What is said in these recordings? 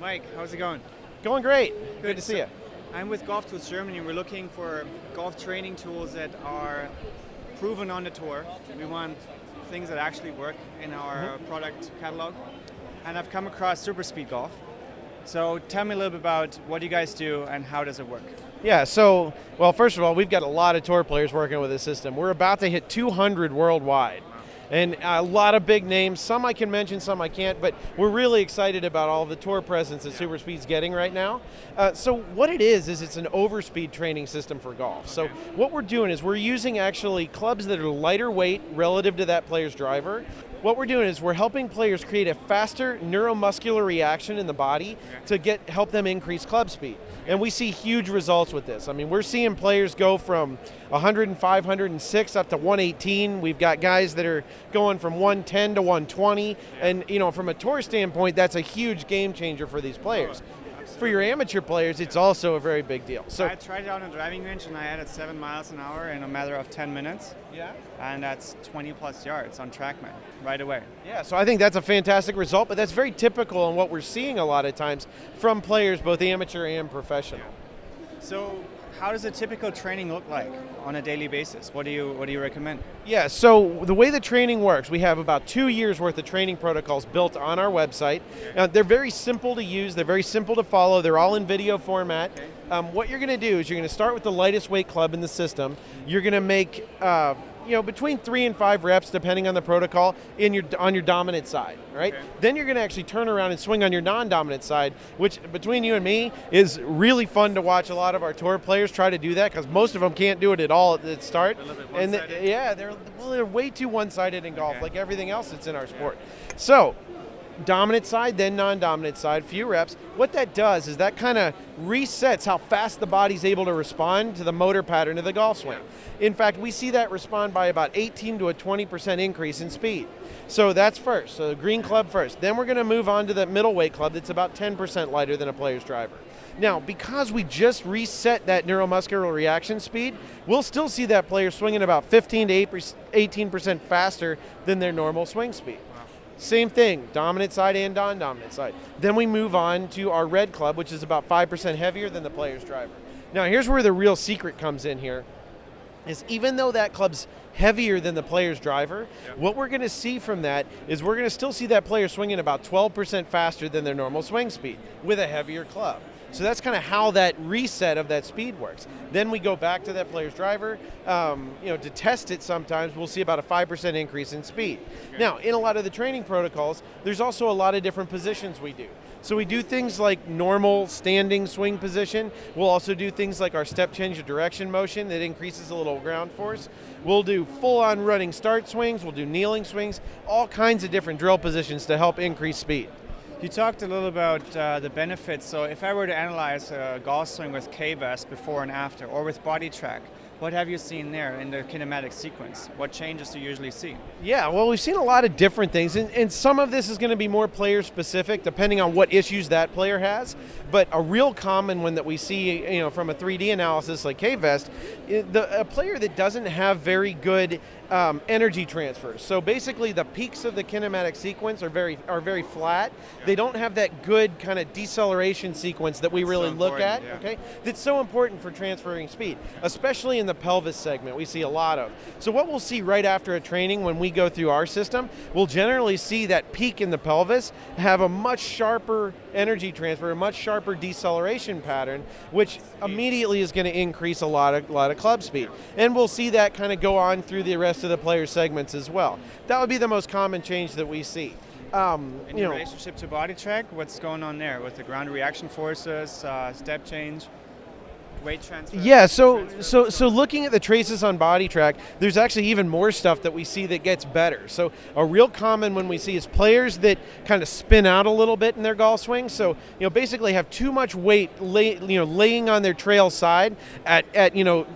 Mike, how's it going? Going great. Good to see you. I'm with Golf Tools Germany. We're looking for golf training tools that are proven on the tour. We want things that actually work in our product catalog. And I've come across Super Speed Golf. So tell me a little bit about what you guys do and how does it work? Yeah, so, well, first of all, we've got a lot of tour players working with this system. We're about to hit 200 worldwide. And a lot of big names. Some I can mention, some I can't, but we're really excited about all the tour presence that Super Speed's getting right now. So what it is it's an overspeed training system for golf. So what we're doing is we're using actually clubs that are lighter weight relative to that player's driver. What we're doing is we're helping players create a faster neuromuscular reaction in the body to help them increase club speed. And we see huge results with this. I mean, we're seeing players go from 105, 106 up to 118. We've got guys that are going from 110 to 120. And, from a tour standpoint, that's a huge game changer for these players. For your amateur players, it's also a very big deal. So I tried it out on a driving range and I added 7 miles an hour in a matter of 10 minutes. Yeah. And that's 20 plus yards on TrackMan right away. Yeah, so I think that's a fantastic result, but that's very typical in what we're seeing a lot of times from players, both amateur and professional. So how does a typical training look like on a daily basis? What do you recommend? Yeah, so the way the training works, we have about 2 years worth of training protocols built on our website. They're very simple to use, they're very simple to follow, they're all in video format. What you're going to do is you're going to start with the lightest weight club in the system. You're going to make between 3 and 5 reps, depending on the protocol, on your dominant side, right? Okay. Then you're going to actually turn around and swing on your non-dominant side, which between you and me is really fun to watch a lot of our tour players try to do that because most of them can't do it at all at the start. And they're way too one-sided in golf, like everything else that's in our sport. So, dominant side, then non-dominant side, few reps. What that does is that kind of resets how fast the body's able to respond to the motor pattern of the golf swing. In fact, we see that respond by about 18 to a 20% increase in speed. So that's first, so the green club first. Then we're going to move on to the middleweight club that's about 10% lighter than a player's driver. Now, because we just reset that neuromuscular reaction speed, we'll still see that player swinging about 15 to 18% faster than their normal swing speed. Same thing, dominant side and non-dominant side. Then we move on to our red club, which is about 5% heavier than the player's driver. Now here's where the real secret comes in here, is even though that club's heavier than the player's driver, what we're going to see from that is we're going to still see that player swinging about 12% faster than their normal swing speed with a heavier club. So that's kind of how that reset of that speed works. Then we go back to that player's driver. To test it sometimes, we'll see about a 5% increase in speed. Okay. Now, in a lot of the training protocols, there's also a lot of different positions we do. So we do things like normal standing swing position. We'll also do things like our step change of direction motion that increases a little ground force. We'll do full-on running start swings. We'll do kneeling swings, all kinds of different drill positions to help increase speed. You talked a little about the benefits. So if I were to analyze a golf swing with K-Vest before and after, or with BodyTrack, what have you seen there in the kinematic sequence? What changes do you usually see? Yeah, well, we've seen a lot of different things, and some of this is going to be more player-specific, depending on what issues that player has. But a real common one that we see, from a 3D analysis like K-Vest, a player that doesn't have very good energy transfers. So basically, the peaks of the kinematic sequence are very flat. Yeah. They don't have that good kind of deceleration sequence that we really look at. Yeah. Okay, that's so important for transferring speed, especially in the pelvis segment. We see a lot of. So what we'll see right after a training when we go through our system, we'll generally see that peak in the pelvis have a much sharper energy transfer, a much sharper deceleration pattern, which immediately is going to increase a lot of club speed. And we'll see that kind of go on through the rest of the player segments as well. That would be the most common change that we see. In relationship to BodyTrack, what's going on there with the ground reaction forces, step change? Weight transfer? Yeah, so looking at the traces on BodyTrack, there's actually even more stuff that we see that gets better. So a real common one we see is players that kind of spin out a little bit in their golf swing. So basically have too much weight laying on their trail side at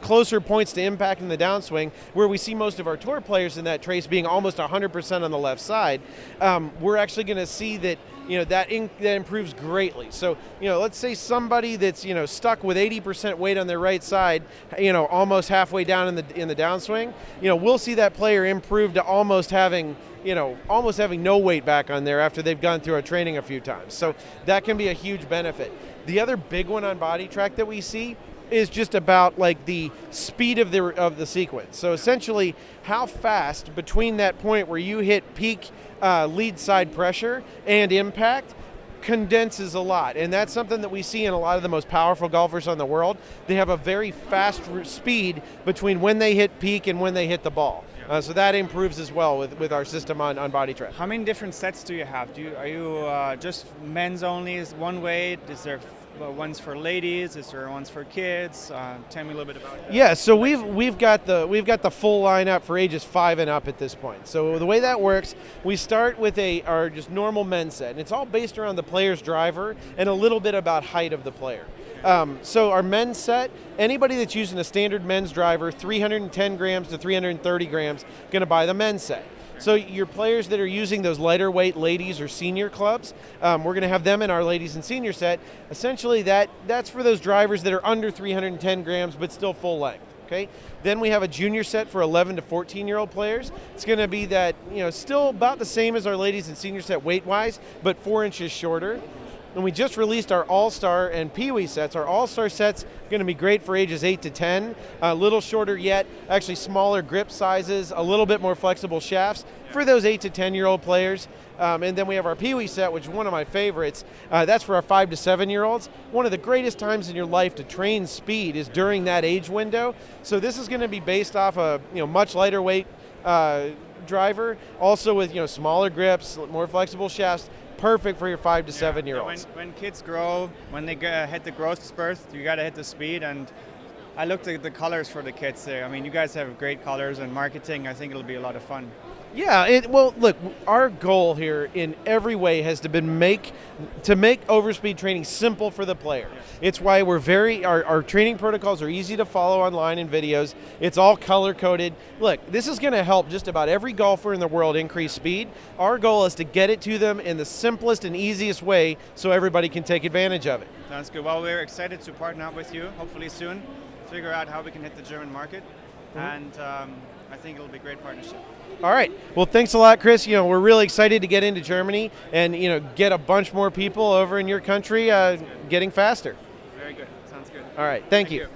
closer points to impact in the downswing, where we see most of our tour players in that trace being almost 100% on the left side. We're actually going to see that that improves greatly. So, let's say somebody that's, stuck with 80% weight on their right side, almost halfway down in the downswing, we'll see that player improve to almost having, almost having no weight back on there after they've gone through our training a few times. So that can be a huge benefit. The other big one on BodyTrack that we see is just about like the speed of the sequence. So essentially, how fast between that point where you hit peak lead side pressure and impact condenses a lot, and that's something that we see in a lot of the most powerful golfers on the world. They have a very fast speed between when they hit peak and when they hit the ball. So that improves as well with our system on BodyTrack. How many different sets do you have? Are you just men's only is one weight? Is there ones for ladies? Is there ones for kids? Tell me a little bit about that. Yeah, so we've got the full lineup for ages 5 and up at this point. So the way that works, we start with our just normal men's set, and it's all based around the player's driver and a little bit about height of the player. So our men's set, anybody that's using a standard men's driver, 310 grams to 330 grams, going to buy the men's set. So your players that are using those lighter weight ladies or senior clubs, we're going to have them in our ladies and senior set. Essentially, that's for those drivers that are under 310 grams but still full length. Okay. Then we have a junior set for 11 to 14-year-old players. It's going to be that still about the same as our ladies and senior set weight-wise, but 4 inches shorter. And we just released our All-Star and Pee-wee sets. Our All-Star set's going to be great for ages 8 to 10, a little shorter yet, actually smaller grip sizes, a little bit more flexible shafts for those 8 to 10-year-old players. And then we have our Pee-wee set, which is one of my favorites. That's for our 5 to 7-year-olds. One of the greatest times in your life to train speed is during that age window. So this is going to be based off a much lighter weight driver, also with smaller grips, more flexible shafts. Perfect for your 5 to 7-year-olds. When kids grow, when they hit the growth spurt, you got to hit the speed. And I looked at the colors for the kits there. I mean, you guys have great colors and marketing. I think it'll be a lot of fun. Yeah, well, look, our goal here in every way has to make overspeed training simple for the player. Yes. It's why our training protocols are easy to follow online in videos. It's all color coded. Look, this is going to help just about every golfer in the world increase speed. Our goal is to get it to them in the simplest and easiest way so everybody can take advantage of it. Sounds good. Well, we're excited to partner up with you, hopefully soon, figure out how we can hit the German market. Mm-hmm. And I think it'll be a great partnership. All right. Well, thanks a lot, Chris. We're really excited to get into Germany and get a bunch more people over in your country getting faster. Very good. Sounds good. All right. Thank you.